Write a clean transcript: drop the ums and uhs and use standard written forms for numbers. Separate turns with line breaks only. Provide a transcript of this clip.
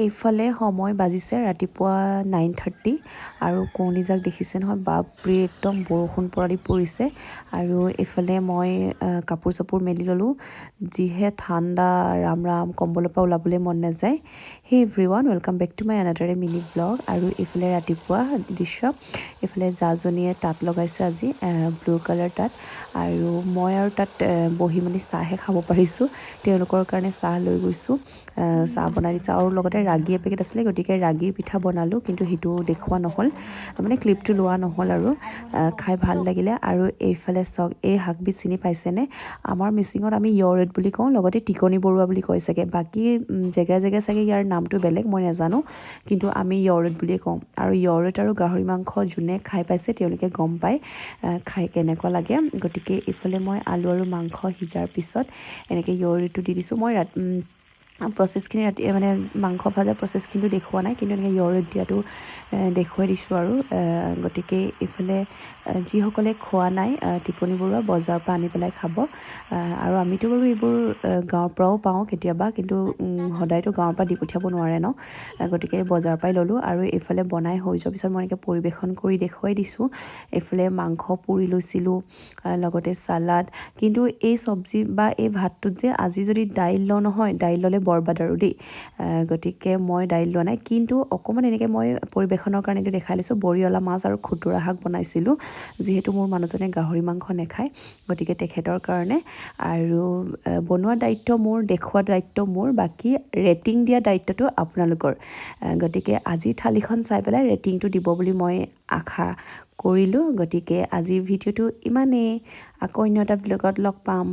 এইফালে সময় বাজিছে ৰাতিপুৱা 9:30 আৰু কুঁৱলীজাক দেখিছে নহয় বাপৰে একদম বৰষুণ পৰি পৰিছে আৰু এইফালে মই কাপোৰ চাপোৰ মেলি ল'লোঁ যিহে ঠাণ্ডা ৰাম ৰাম কম্বলৰ পৰা ওলাবলৈ মন নাযায়। Hey everyone welcome back to my another mini blog. আৰু এইফালে ৰাতিপুৱা দৃশ্য, এইফালে জাজনীয়ে তাঁত লগাইছে আজি ব্লু কালাৰ তাঁত আৰু মই আৰু তাত বহি মেলি চাহহে খাব পাৰিছোঁ। তেওঁলোকৰ কাৰণে চাহ লৈ গৈছোঁ, চাহ বনাই দিছোঁ আৰু লগতে ৰাগী এপেকেট আছিলে, গতিকে ৰাগীৰ পিঠা বনালোঁ, কিন্তু সেইটো দেখুওৱা নহ'ল, মানে ক্লিপটো লোৱা নহ'ল আৰু খাই ভাল লাগিলে। আৰু এইফালে চাওক, এই শাকবিধ চিনি পাইছেনে? আমাৰ মিচিঙত আমি য়ৰেট বুলি কওঁ, লগতে টিকনি বৰুৱা বুলি কয় চাগে, বাকী জেগাই জেগাই চাগে ইয়াৰ নামটো বেলেগ, মই নাজানো, কিন্তু আমি য়ৰেট বুলিয়ে কওঁ। আৰু য়ৰেট আৰু গাহৰি মাংস যোনে খাই পাইছে তেওঁলোকে গম পায় খাই কেনেকুৱা লাগে। গতিকে এইফালে মই আলু আৰু মাংস সিজাৰ পিছত এনেকৈ য়ৰেটটো দি দিছোঁ। মই প্ৰচেছখিনি মানে মাংস ভজা প্ৰচেছখিনিতো দেখুওৱা নাই, কিন্তু এনেকৈ য়ৰেট দিয়াটো দেখুৱাই দিছোঁ আৰু গতিকে এইফালে যিসকলে খোৱা নাই টিকনি বৰুৱা বজাৰৰ পৰা আনি পেলাই খাব। আৰু আমিতো বাৰু এইবোৰ গাঁৱৰ পৰাও পাওঁ কেতিয়াবা, কিন্তু সদায়তো গাঁৱৰ পৰা দি পঠিয়াব নোৱাৰে ন, গতিকে বজাৰৰ পৰাই ল'লোঁ। আৰু এইফালে বনাই হৈ যোৱাৰ পিছত মই এনেকৈ পৰিৱেশন কৰি দেখুৱাই দিছোঁ। এইফালে মাংস পুৰি লৈছিলোঁ, লগতে চালাড। কিন্তু এই চব্জি বা এই ভাতটোত যে আজি যদি দাইল লওঁ নহয়, দাইল ল'লে বৰবাদ আৰু দেই, গতিকে মই দাইল লোৱা নাই, কিন্তু অকণমান এনেকৈ মই পৰিৱেশনৰ কাৰণে এইটো দেখাই লৈছোঁ। বৰিয়লা মাছ আৰু খুতুৰা শাক বনাইছিলোঁ, যিহেতু মোৰ মানুহজনে গাহৰি মাংস নাখায়, গতিকে তেখেতৰ কাৰণে। আৰু বনোৱা দায়িত্ব মোৰ, দেখুওৱা দায়িত্ব মোৰ, বাকী ৰেটিং দিয়া দায়িত্বটো আপোনালোকৰ। গতিকে আজি থালিখন চাই পেলাই ৰেটিংটো দিব বুলি মই আশা কৰিলোঁ। গতিকে আজিৰ ভিডিঅ'টো ইমানেই, আকৌ অন্য এটা ব্লগত লগ পাম।